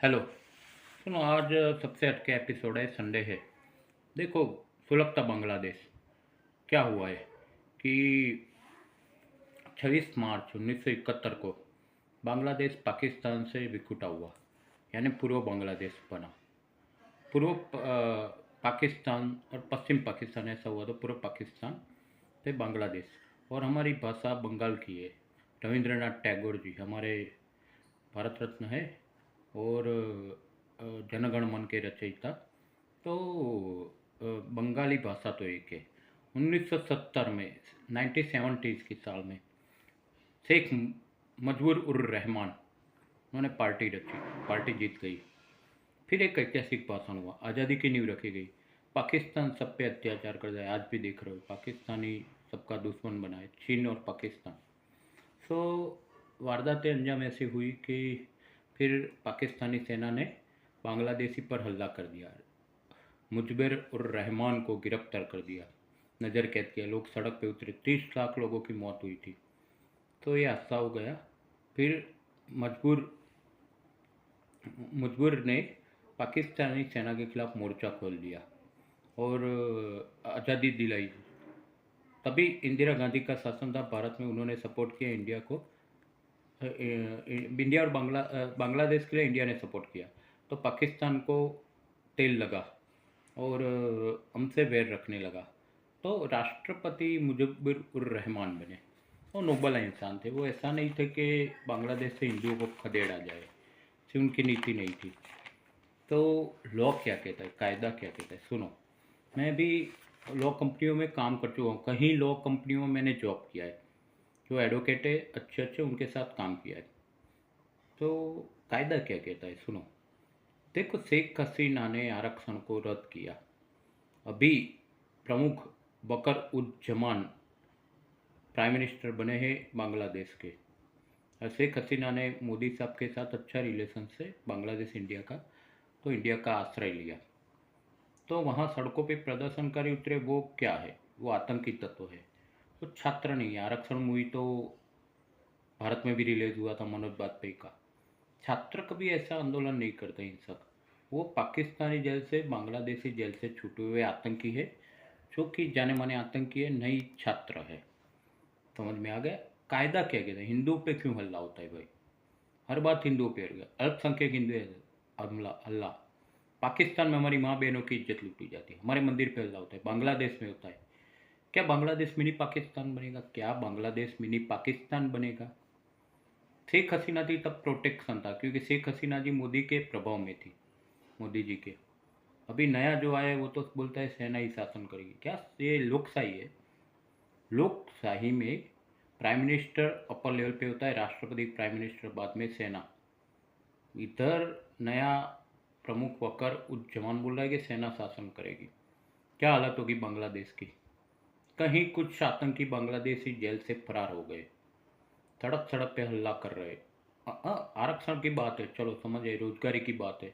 Hello. सुनो, आज सबसे हटके एपिसोड है, संडे है। देखो, सुलगता बांग्लादेश। क्या हुआ है कि 26 मार्च 1971 को बांग्लादेश पाकिस्तान से विखुटा हुआ, यानी पूर्व बांग्लादेश बना। पाकिस्तान और पश्चिम पाकिस्तान ऐसा हुआ, तो पूर्व पाकिस्तान पे बांग्लादेश। और हमारी भाषा बंगाल की है। रविंद्रनाथ टैगोर जी हमारे भारत रत्न है, और जनगण मन के रचयिता। तो बंगाली भाषा तो एक है। 1970 में 1970 के साल में शेख मजबूर उर रहमान उन्होंने पार्टी रची, पार्टी जीत गई। फिर एक ऐतिहासिक भाषण हुआ, आज़ादी की नींव रखी गई। पाकिस्तान सब पे अत्याचार कर रहा है, आज भी देख रहे हो, पाकिस्तानी सबका दुश्मन बना है, चीन और पाकिस्तान। सो वारदातें अंजाम ऐसी हुई कि फिर पाकिस्तानी सेना ने बांग्लादेशी पर हमला कर दिया, मुजबिर उर रहमान को गिरफ्तार कर दिया, नज़र कैद किया, लोग सड़क पे उतरे, 30 लाख लोगों की मौत हुई थी। तो ये हादसा हो गया। फिर मजबूर मुजबिर ने पाकिस्तानी सेना के खिलाफ मोर्चा खोल दिया और आज़ादी दिलाई। तभी इंदिरा गांधी का शासन था भारत में, उन्होंने सपोर्ट किया इंडिया को। इंडिया और बांग्लादेश के लिए इंडिया ने सपोर्ट किया। तो पाकिस्तान को तेल लगा और हमसे वैर रखने लगा। तो राष्ट्रपति मुजब्बिर उर रहमान बने। वो नोबल इंसान थे, वो ऐसा नहीं थे कि बांग्लादेश से हिंदुओं को खदेड़ा जाए, ऐसी उनकी नीति नहीं थी। तो लॉ क्या कहता है, कायदा क्या कहता है, सुनो। मैं भी लॉ कंपनियों में काम कर चुका हूँ, कहीं लॉ कंपनियों में मैंने जॉब किया है, जो एडवोकेट है अच्छे अच्छे उनके साथ काम किया है। तो कायदा क्या कहता है, सुनो। देखो, शेख हसीना ने आरक्षण को रद्द किया। अभी प्रमुख बकर उज्जमान प्राइम मिनिस्टर बने हैं बांग्लादेश के। और शेख हसीना ने मोदी साहब के साथ अच्छा रिलेशन से बांग्लादेश इंडिया का, तो इंडिया का आश्रय लिया। तो वहाँ सड़कों पे प्रदर्शनकारी उतरे, वो क्या है, वो आतंकी तत्व है, वो छात्र नहीं है। आरक्षण मूवी तो भारत में भी रिलीज हुआ था, मनोज बाजपेयी का। छात्र कभी ऐसा आंदोलन नहीं करते हिंसक। वो पाकिस्तानी जेल से, बांग्लादेशी जेल से छूटे हुए आतंकी है, जो कि जाने माने आतंकी है, नई छात्र है। समझ में आ गया। कायदा क्या कहता है, हिंदू पे क्यों हल्ला होता है भाई, हर बात हिंदुओं पे हो गया, अल्पसंख्यक हिंदू है, हमला हल्ला। पाकिस्तान में हमारी माँ बहनों की इज्जत लूटी जाती है, हमारे मंदिर पे हल्ला होता है, बांग्लादेश में होता है। क्या बांग्लादेश मिनी पाकिस्तान बनेगा, क्या बांग्लादेश मिनी पाकिस्तान बनेगा? शेख हसीना थी तब प्रोटेक्शन था, क्योंकि शेख हसीना जी मोदी के प्रभाव में थी, मोदी जी के। अभी नया जो आया है वो तो बोलता है सेना ही शासन करेगी। क्या ये लोकशाही है? लोकशाही में प्राइम मिनिस्टर अपर लेवल पे होता है, राष्ट्रपति, प्राइम मिनिस्टर, बाद में सेना। इधर नया प्रमुख वकर उज्जमान बोल रहा है कि सेना शासन करेगी। क्या हालत होगी बांग्लादेश की? कहीं कुछ आतंकी बांग्लादेशी जेल से फरार हो गए, सड़क सड़क पे हल्ला कर रहे। आरक्षण की बात है, चलो समझ आए, रोजगारी की बात है।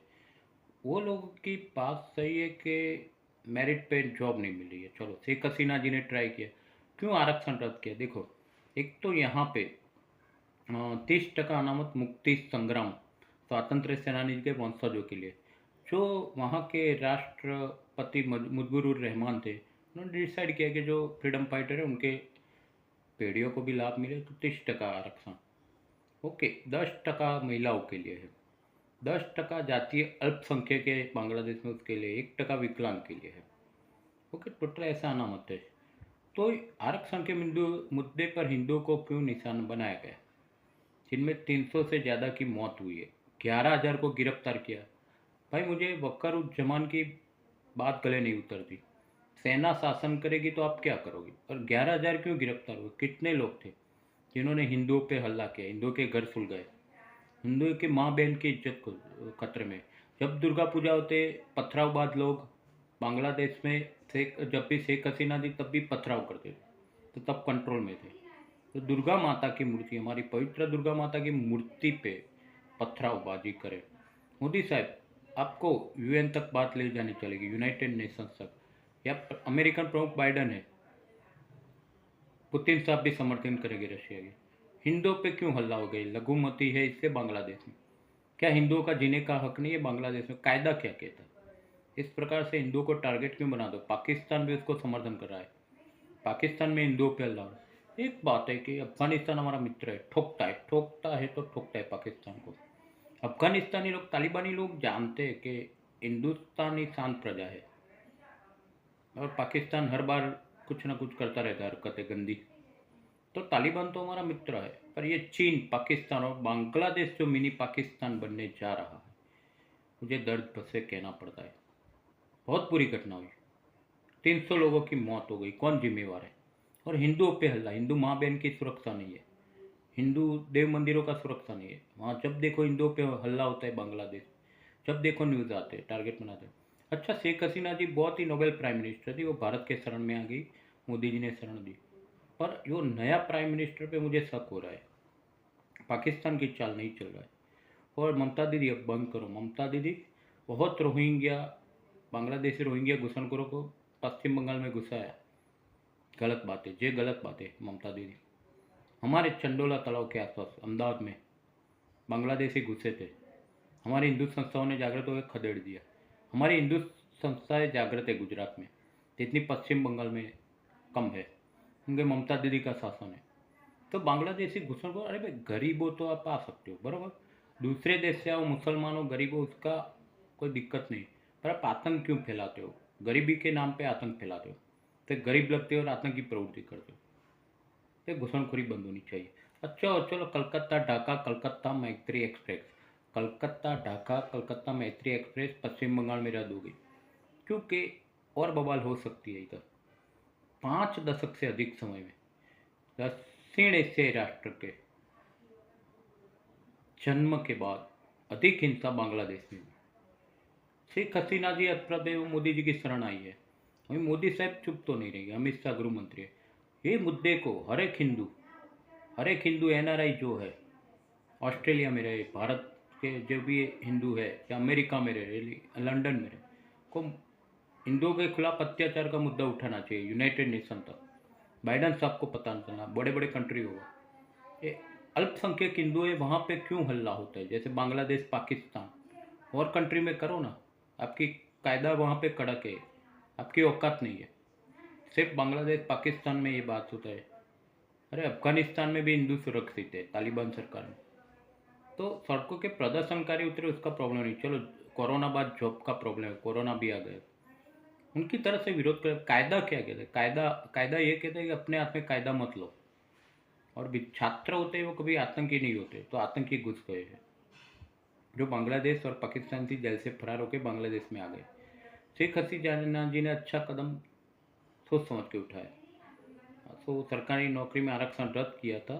वो लोगों की बात सही है कि मेरिट पे जॉब नहीं मिल रही है, चलो शेख हसीना जी ने ट्राई किया, क्यों आरक्षण रद्द किया? देखो, एक तो यहाँ पे 30% अनामत मुक्ति संग्राम, स्वातंत्र सेनानी के वंशजों के लिए, जो वहाँ के राष्ट्रपति मुजबूर उर रहमान थे, उन्होंने डिसाइड किया कि जो फ्रीडम फाइटर है उनके पीढ़ियों को भी लाभ मिले, तो 30% आरक्षण। ओके, 10% महिलाओं के लिए है, 10% जातीय अल्पसंख्यक है बांग्लादेश में, उसके लिए 1% विकलांग के लिए है। ओके, टोटल ऐसा अनामत है। तो आरक्षण के मुद्दे पर हिंदुओं को क्यों निशान बनाया गया, जिनमें 300 से ज़्यादा की मौत हुई है, 11,000 को गिरफ्तार किया। भाई, मुझे वक़ार-उज़-ज़मान की बात गले नहीं उतरती। सेना शासन करेगी तो आप क्या करोगे? और 11,000 क्यों गिरफ्तार हुए? कितने लोग थे जिन्होंने हिंदुओं पे हमला किया, हिंदुओं के घर सुलगाए, हिंदुओं की माँ बहन की इज्जत को खतरे में। जब दुर्गा पूजा होते, पथरावबाज लोग बांग्लादेश में, जब भी शेख हसीना थी तब भी पथराव करते थे, तो तब कंट्रोल में थे। तो दुर्गा माता की मूर्ति, हमारी पवित्र दुर्गा माता की मूर्ति पे पथरावबाजी करे। मोदी साहब, आपको यूएन तक बात ले जानी चलेगी, यूनाइटेड नेशंस तक। या अमेरिकन प्रमुख बाइडन है, पुतिन साहब भी समर्थन करेंगे रशिया के। हिंदुओं पे क्यों हल्ला हो गई, लघुमती है इससे बांग्लादेश में? क्या हिंदुओं का जीने का हक नहीं है बांग्लादेश में? कायदा क्या कहता है? इस प्रकार से हिंदुओं को टारगेट क्यों बना दो? पाकिस्तान भी उसको समर्थन कर रहा है, पाकिस्तान में हिंदुओं पे हल्ला हो रहा है। एक बात है कि अफगानिस्तान हमारा मित्र है, ठोकता है तो ठोकता है पाकिस्तान को। अफगानिस्तानी लोग, तालिबानी लोग जानते हैं कि हिंदुस्तानी शांत प्रजा है और पाकिस्तान हर बार कुछ ना कुछ करता रहता है, हरकतें गंदी। तो तालिबान तो हमारा मित्र है, पर ये चीन, पाकिस्तान और बांग्लादेश जो मिनी पाकिस्तान बनने जा रहा है, मुझे दर्द से कहना पड़ता है। बहुत बुरी घटना हुई, 300 लोगों की मौत हो गई, कौन जिम्मेवार है? और हिंदुओं पे हल्ला, हिंदू माँ बहन की सुरक्षा नहीं है, हिंदू देव मंदिरों का सुरक्षा नहीं है। वहाँ जब देखो हिंदुओं पे हल्ला होता है बांग्लादेश, जब देखो न्यूज़ आते हैं, टारगेट बनाते हैं। अच्छा, शेख हसीना जी बहुत ही नोबेल प्राइम मिनिस्टर थी, वो भारत के शरण में आ गई, मोदी जी ने शरण दी। पर जो नया प्राइम मिनिस्टर पे मुझे शक हो रहा है, पाकिस्तान की चाल नहीं चल रहा है। और ममता दीदी अब बंद करो, ममता दीदी बहुत रोहिंग्या, बांग्लादेशी रोहिंग्या घुसनखोरों को पश्चिम बंगाल में घुसाया, गलत बात है, ये गलत बात है ममता दीदी। हमारे चंडोला तालाब के आसपास अहमदाबाद में बांग्लादेशी घुसे थे, हमारी हिंदू संस्थाओं ने जागृत होकर खदेड़ दिया। हमारी हिंदू संस्थाएं जागृत है गुजरात में, जितनी पश्चिम बंगाल में कम है, उनके ममता दीदी का शासन है। तो बांग्लादेशी घुसनखोर, अरे भाई गरीब हो तो आप आ सकते हो, बराबर, दूसरे देश से आओ, मुसलमान हो, गरीब हो, उसका कोई दिक्कत नहीं, पर आप आतंक क्यों फैलाते हो? गरीबी के नाम पे आतंक फैलाते हो, तो गरीब लगते हो और आतंकी प्रवृत्ति करते हो। ये घुसनखोरी बंद होनी चाहिए। अच्छा चलो, कलकत्ता ढाका कलकत्ता मैत्री एक्सप्रेस, कलकत्ता ढाका कलकत्ता मैत्री एक्सप्रेस पश्चिम बंगाल में रद्द हो गई, क्योंकि और बवाल हो सकती है इधर। 5 दशक से अधिक समय में दक्षिण एशियाई राष्ट्र के जन्म के बाद अधिक हिंसा बांग्लादेश में हुई। शेख हसीना जी अप्रदेव मोदी जी की शरण आई है, वही मोदी साहब चुप तो नहीं रहेंगे, अमित शाह गृह मंत्री है। ये मुद्दे को हर एक हिंदू एनआरआई जो है, ऑस्ट्रेलिया में रहे, भारत के जो भी हिंदू है, या अमेरिका में रहे, लंदन में रहे, को हिंदुओं के खिलाफ अत्याचार का मुद्दा उठाना चाहिए यूनाइटेड नेशन तक। बाइडन साहब को पता नहीं चलना, बड़े बड़े कंट्री होगा, ये अल्पसंख्यक हिंदू है, वहाँ पे क्यों हल्ला होता है? जैसे बांग्लादेश, पाकिस्तान और कंट्री में करो ना, आपकी कायदा वहाँ पे कड़क है, आपकी औकात नहीं है। सिर्फ बांग्लादेश पाकिस्तान में ये बात होता है, अरे अफगानिस्तान में भी हिंदू सुरक्षित है तालिबान सरकार में। तो सड़कों के प्रदर्शनकारी उतरे, उसका प्रॉब्लम नहीं, चलो कोरोना बाद जॉब का प्रॉब्लम है, कोरोना भी आ गया, उनकी तरफ से विरोध कर। कायदा क्या कहता है? कायदा कायदा ये कहता है कि अपने हाथ में कायदा मत लो। और भी छात्र होते हैं वो कभी आतंकी नहीं होते, तो आतंकी घुस गए हैं, जो बांग्लादेश और पाकिस्तान से जेल से फरार होकर बांग्लादेश में आ गए। शेख हसीना जी ने अच्छा कदम सोच समझ के उठाया। तो सरकारी नौकरी में आरक्षण रद्द किया था,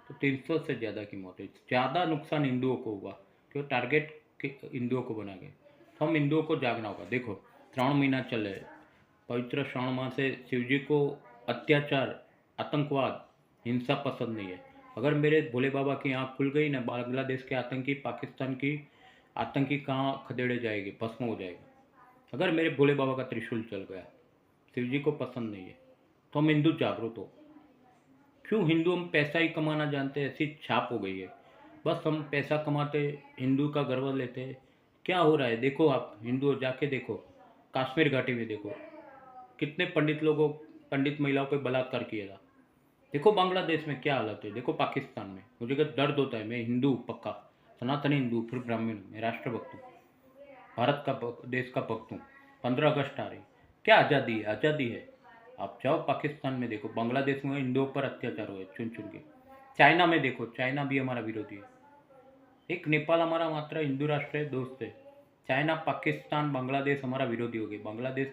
तो 300 से ज़्यादा की मौत हुई। ज़्यादा नुकसान हिंदुओं को हुआ, क्यों? टारगेट हिंदुओं को बना गए। तो हम हिंदुओं को जागना होगा। देखो, श्रावण महीना चल रहा है, पवित्र श्रावण माह से शिव जी को अत्याचार, आतंकवाद, हिंसा पसंद नहीं है। अगर मेरे भोले बाबा की आँख खुल गई ना, बांग्लादेश के आतंकी, पाकिस्तान की आतंकी कहाँ खदेड़े जाएंगे, भस्म हो जाएगा। अगर मेरे भोले बाबा का त्रिशूल चल गया, शिव जी को पसंद नहीं है, तो हम हिंदू जागरूक हो। क्यों? हिंदू हम पैसा ही कमाना जानते हैं, ऐसी छाप हो गई है। बस हम पैसा कमाते, हिंदू का गर्व लेते। क्या हो रहा है देखो, आप हिंदू जाके देखो, कश्मीर घाटी में देखो, कितने पंडित महिलाओं पर बलात्कार किया था। देखो बांग्लादेश में क्या हालत है, देखो पाकिस्तान में। मुझे का दर्द होता है, मैं हिंदू पक्का, सनातनी हिंदू, फिर ब्राह्मण, मैं राष्ट्रभक्त हूँ, भारत का देश का भक्त हूँ। 15 अगस्त आ रही, क्या आज़ादी है? आज़ादी है। आप जाओ पाकिस्तान में देखो, बांग्लादेश में हिंदुओं पर अत्याचार हुए चुन चुन के। चाइना में देखो, चाइना भी हमारा विरोधी है। एक नेपाल हमारा मात्र हिंदू राष्ट्र है, दोस्त है। चाइना, पाकिस्तान, बांग्लादेश हमारा विरोधी हो गए। बांग्लादेश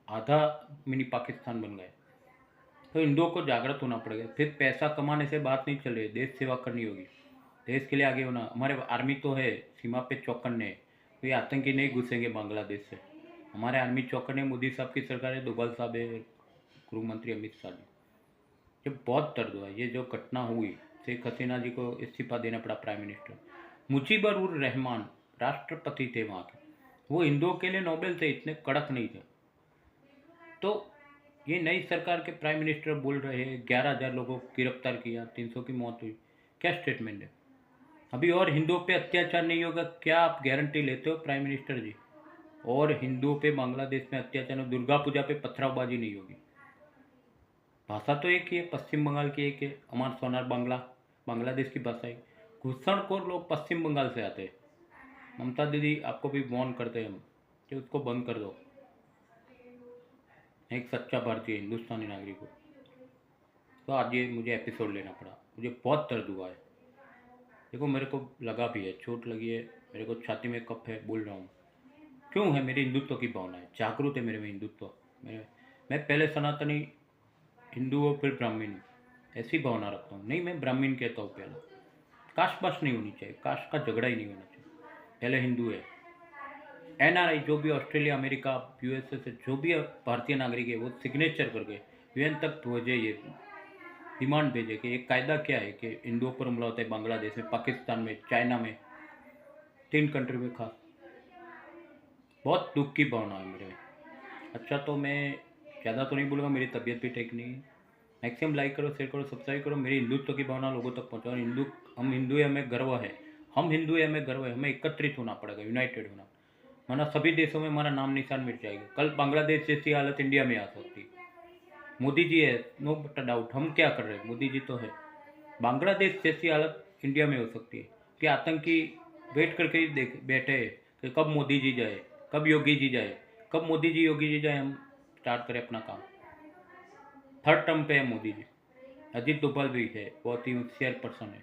आधा मिनी पाकिस्तान बन गए। तो हिंदुओं को जागृत होना पड़ेगा। फिर पैसा कमाने से बात नहीं चले, देश सेवा करनी होगी, देश के लिए आगे होना। हमारे आर्मी तो है, सीमा पे चौकन्ने, कोई आतंकी नहीं घुसेंगे बांग्लादेश से। हमारे आर्मी चौकन्ने, मोदी साहब की सरकार है, डोभाल साहब है, गृह मंत्री अमित शाह जी। ये बहुत दर्द हुआ, ये जो घटना हुई, शेख हसीना जी को इस्तीफा देना पड़ा प्राइम मिनिस्टर। मुजीबर उर रहमान राष्ट्रपति थे वहाँ के, वो हिंदुओं के लिए नोबेल थे, इतने कड़क नहीं थे। तो ये नई सरकार के प्राइम मिनिस्टर बोल रहे हैं 11,000 लोगों को गिरफ्तार किया, 300 की मौत हुई, क्या स्टेटमेंट है? अभी और हिंदुओं पे अत्याचार नहीं होगा, क्या आप गारंटी लेते हो प्राइम मिनिस्टर जी? और हिंदुओं पे बांग्लादेश में अत्याचार, दुर्गा पूजा पे पथरावबाजी नहीं होगी। भाषा तो एक ही है, पश्चिम बंगाल की एक है, अमर सोनार बांग्ला, बांग्लादेश की भाषा है। घुसखोर लोग पश्चिम बंगाल से आते हैं। ममता दीदी आपको भी वार्न करते हैं हम कि उसको बंद कर दो, एक सच्चा भारतीय हिंदुस्तानी नागरिक हो। तो आज ये मुझे एपिसोड लेना पड़ा, मुझे बहुत दर्द हुआ है। देखो मेरे को लगा भी है, चोट लगी है, मेरे को छाती में कफ है, बोल रहा हूँ। क्यों है? मेरी हिंदुत्व की भावना है, जागरूक है मेरे में हिंदुत्व। मैं पहले सनातनी हिंदू हो फिर ब्राह्मण, ऐसी भावना रखता हूँ। नहीं, मैं ब्राह्मण कहता हूँ पहले। कास्ट पास्ट नहीं होनी चाहिए, कास्ट का झगड़ा ही नहीं होना चाहिए। पहले हिंदू है। एनआरआई जो भी ऑस्ट्रेलिया, अमेरिका, यूएसए से जो भी भारतीय नागरिक है वो सिग्नेचर करके यूएन तक भेजे, ये डिमांड भेजे कि एक कायदा क्या है कि हिंदुओं पर हमला होता है बांग्लादेश में, पाकिस्तान में, चाइना में, 3 कंट्री में खास। बहुत दुख की भावना है मेरे में। अच्छा, तो मैं ज़्यादा तो नहीं बोलूँगा, मेरी तबीयत भी ठीक नहीं है। मैक्सिमम लाइक करो, शेयर करो, सब्सक्राइब करो, मेरी हिंदुत्व की भावना लोगों तक पहुँचाओ। हम हिंदू हैं, हमें गर्व है। हम हिंदू हैं, हमें गर्व है। हमें एकत्रित होना पड़ेगा, यूनाइटेड होना, वरना सभी देशों में हमारा नाम निशान मिट जाएगा। कल बांग्लादेश जैसी हालत इंडिया में आ सकती। मोदी जी है, नो डाउट। हम क्या कर रहे हैं? मोदी जी तो है। बांग्लादेश जैसी हालत इंडिया में हो सकती है कि आतंकी वेट करके ही देख बैठे हैं कि कब मोदी जी जाए, कब योगी जी जाए, कब मोदी जी योगी जी जाए, हम स्टार्ट करें अपना काम। 3rd टर्म पे है मोदी जी। अजीत डोभाल भी है, बहुत ही होशियार पर्सन है।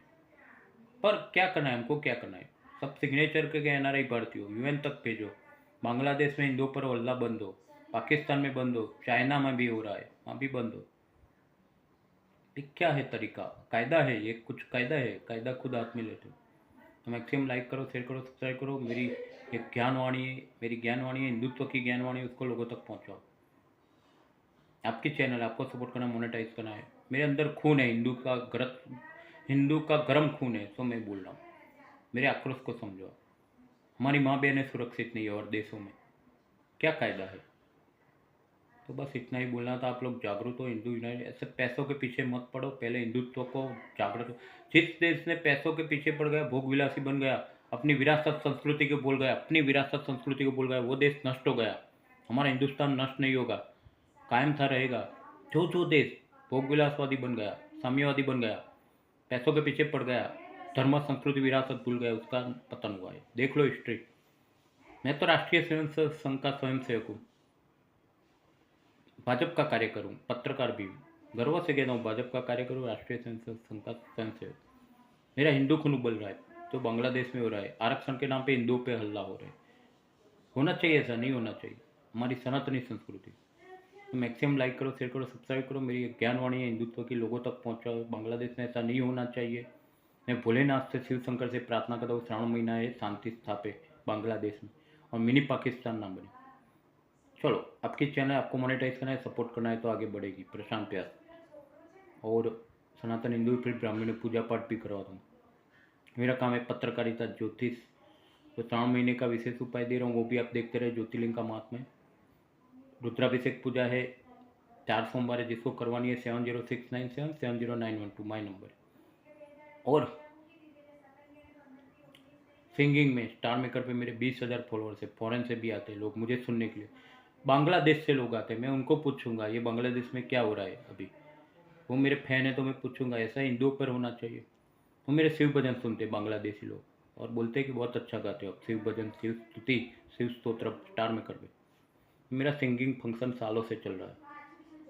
पर क्या करना है हमको? क्या करना है? सब सिग्नेचर करके एनआरआई भर्ती हो, यूएन तक भेजो। बांग्लादेश में हिंदुओं पर हल्ला बंद हो, पाकिस्तान में बंद हो, चाइना में भी हो रहा है, वहाँ भी बंद हो। ये क्या है तरीका? कायदा है ये, कुछ कायदा है, कायदा खुद हाथ में लेते हो। तो मैक्सिमम लाइक करो, शेयर करो, सब्सक्राइब करो। मेरी एक ज्ञानवाणी है, मेरी ज्ञानवाणी है, हिंदुत्व की ज्ञानवाणी, उसको लोगों तक पहुँचाओ। आपकी चैनल, आपको सपोर्ट करना, मोनेटाइज करना है। मेरे अंदर खून है, हिंदू का गर्म खून है, तो मैं बोल रहा हूँ। मेरे आक्रोश को समझो। हमारी माँ बहनें सुरक्षित नहीं है और देशों में क्या कायदा है? तो बस इतना ही बोलना था। आप लोग जागरूक हो, हिंदू यूनाइटेड। ऐसे पैसों के पीछे मत पड़ो, पहले हिंदुत्व को जागृत हो। जिस देश ने पैसों के पीछे पड़ गया, भोग विलासी बन गया, अपनी विरासत संस्कृति को भूल गया, वो देश नष्ट हो गया। हमारा हिंदुस्तान नष्ट नहीं होगा, कायम था, रहेगा। जो देश भोग विलासवादी बन गया, साम्यवादी बन गया, पैसों के पीछे पड़ गया, धर्म संस्कृति विरासत भूल गया, उसका पतन हुआ है। देख लो हिस्ट्री। मैं तो राष्ट्रीय स्वयं संघ का स्वयं सेवक हूँ, भाजपा का कार्यकर हूँ, पत्रकार भी हूँ। गर्व से कहता हूँ, भाजपा का कार्यकर हूँ, राष्ट्रीय स्वयं संघ का स्वयं सेवक। मेरा हिंदू खून उबल रहा है जो बांग्लादेश में हो रहा है। आरक्षण के नाम पे हिंदुओं पे हल्ला हो रहा है। होना चाहिए, ऐसा नहीं होना चाहिए। हमारी सनातनी संस्कृति। तो मैक्सिमम लाइक करो, शेयर करो, सब्सक्राइब करो। मेरी एक ज्ञानवाणी है, हिंदुत्व की लोगों तक पहुँचाओ। बांग्लादेश में ऐसा नहीं होना चाहिए। मैं भोलेनाथ से, शिव शंकर से प्रार्थना करता हूँ, श्रावण महीना है, शांति स्थापे बांग्लादेश में और मिनी पाकिस्तान ना बने। चलो, आपकी चैनल, आपको मोनेटाइज करना है, सपोर्ट करना है तो आगे बढ़ेगी। प्रशांत व्यास और सनातन हिंदू फिर ब्राह्मण पूजा पाठ भी करवाता हूँ। मेरा काम है पत्रकारिता, ज्योतिष। तो श्रावण महीने का विशेष उपाय दे रहा हूँ, वो भी आप देखते रहे। ज्योतिर्लिंग का महात्म्य, रुद्राभिषेक पूजा है, 4 सोमवार है, जिसको करवानी है 7069770912 माई नंबर। और सिंगिंग में स्टार मेकर पे मेरे 20,000 फॉलोअर्स है। फॉरेन से भी आते हैं लोग मुझे सुनने के लिए, बांग्लादेश से लोग आते हैं। मैं उनको पूछूंगा ये बांग्लादेश में क्या हो रहा है अभी। वो मेरे फैन है तो मैं पूछूंगा। ऐसा हिंदुओं पर होना चाहिए। वो मेरे शिव भजन सुनते हैं बांग्लादेशी लोग और बोलते हैं कि बहुत अच्छा गाते हो आप शिव भजन, शिव स्तुति, शिव स्तोत्र स्टार मेकर पे। मेरा सिंगिंग फंक्शन सालों से चल रहा है।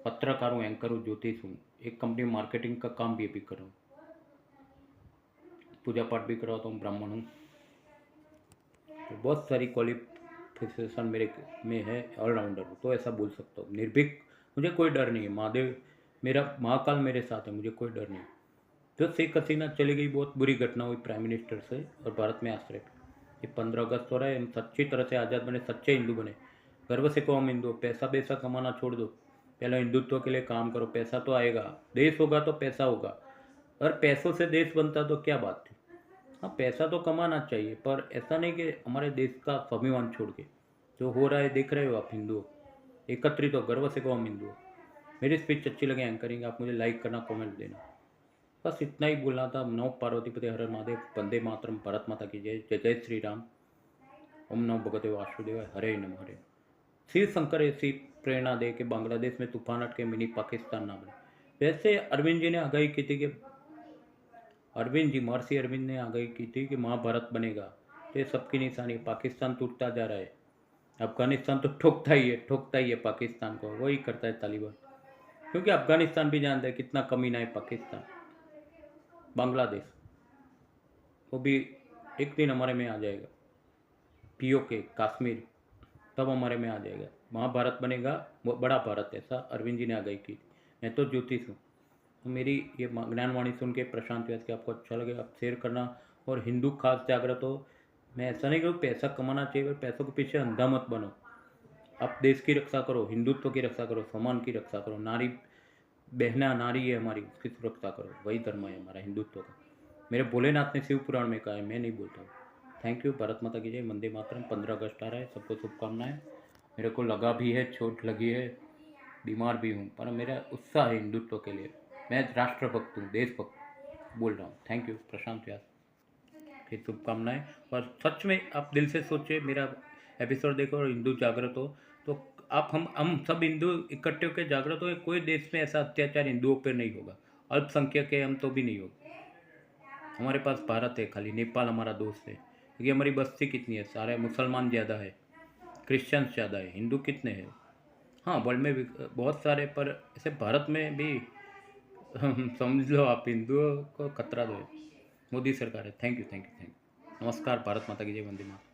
पत्रकार हूँ, एंकर हूँ, ज्योतिष हूँ, एक कंपनी मार्केटिंग का काम भी अभी कर रहा हूँ, पूजा पाठ भी करवाता हूँ, ब्राह्मण हूँ। तो बहुत सारी क्वालिफिकेशन मेरे में है, ऑलराउंडर हूँ, तो ऐसा बोल सकता हूँ। निर्भीक, मुझे कोई डर नहीं है। महादेव मेरा, महाकाल मेरे साथ है, मुझे कोई डर नहीं। जो शेख हसीना चली गई, बहुत बुरी घटना हुई प्राइम मिनिस्टर से और भारत में आश्रय पे। ये 15 अगस्त हो रहा है, हम सच्ची तरह से आज़ाद बने, सच्चे हिंदू बने। गर्व से कहो हम हिंदू। पैसा पैसा कमाना छोड़ दो, पहले हिंदुत्व के लिए काम करो। पैसा तो आएगा, देश होगा तो पैसा होगा। अगर पैसों से देश बनता तो क्या बात थी। हाँ, पैसा तो कमाना चाहिए, पर ऐसा नहीं कि हमारे देश का स्वाभिमान छोड़ के। जो हो रहा है देख रहे हो आप। हिंदू हो, एकत्रित हो, गर्व से कहो हम हिंदू हो। मेरी स्पीच अच्छी लगे एंकरिंग, आप मुझे लाइक करना, कमेंट देना। बस इतना ही बोलना था। नमो पार्वतीपति हर हर महादेव, वंदे मातरम, भारत माता की जय, जय जय श्री राम, ओम नमो भगवते वासुदेवाय, हरे नमः हरे। शिव शंकर ऐसी प्रेरणा दे कि बांग्लादेश में तूफान अटके, मिनी पाकिस्तान ना बने। वैसे अरविंद जी ने आगाही की थी कि अरविंद जी, महर्षि अरविंद ने आगाही की थी कि महाभारत बनेगा। तो ये सबकी निशानी, पाकिस्तान टूटता जा रहा है। अफगानिस्तान तो ठोकता ही है पाकिस्तान को, वही करता है तालिबान। क्योंकि अफगानिस्तान भी जानता है कितना कमीना है पाकिस्तान। बांग्लादेश वो भी एक दिन हमारे में आ जाएगा, पीओके कश्मीर, तब हमारे में आ जाएगा। महाभारत बनेगा, वो बड़ा भारत, ऐसा अरविंद जी ने आगाही की। मैं तो ज्योतिष हूँ। तो मेरी ये ज्ञानवाणी सुन के प्रशांत व्यास की आपको अच्छा लगे, आप शेयर करना। और हिंदू खास जागृत हो। मैं ऐसा नहीं कहूँ पैसा कमाना चाहिए, पर पैसों के पीछे अंधा मत बनो। आप देश की रक्षा करो, हिंदुत्व की रक्षा करो, सम्मान की रक्षा करो। नारी बहना नारी है हमारी, उसकी सुरक्षा करो। वही धर्म है हमारा हिंदुत्व का। मेरे भोलेनाथ ने शिव पुराण में कहा है, मैं नहीं बोलता हूँ। Thank you. भारत माता की जय, वंदे मातरम। 15 अगस्त आ रहा है, सबको शुभकामनाएं। मेरे को लगा भी है, चोट लगी है, बीमार भी हूँ, पर मेरा उत्साह है हिंदुत्व के लिए। मैं राष्ट्रभक्त हूँ, देशभक्त बोल रहा हूँ। थैंक यू प्रशांत व्यास की शुभकामनाएं। और सच में आप दिल से सोचे, मेरा एपिसोड देखो और हिंदू जागृत हो। तो आप हम सब हिंदू इकट्ठे होकर जागृत हो। कोई देश में ऐसा अत्याचार हिंदुओं पर नहीं होगा। अल्पसंख्यक है हम तो भी नहीं होगा। हमारे पास भारत है, खाली नेपाल हमारा दोस्त है। क्योंकि हमारी बस्ती कितनी है, सारे मुसलमान ज़्यादा है, क्रिश्चियंस ज़्यादा है, हिंदू कितने हैं। हाँ, वर्ल्ड में भी बहुत सारे, पर ऐसे भारत में भी समझ लो आप, हिंदुओं को खतरा दो है। मोदी सरकार है। Thank you, thank you, thank you. नमस्कार। भारत माता की जय, वंदे मातरम।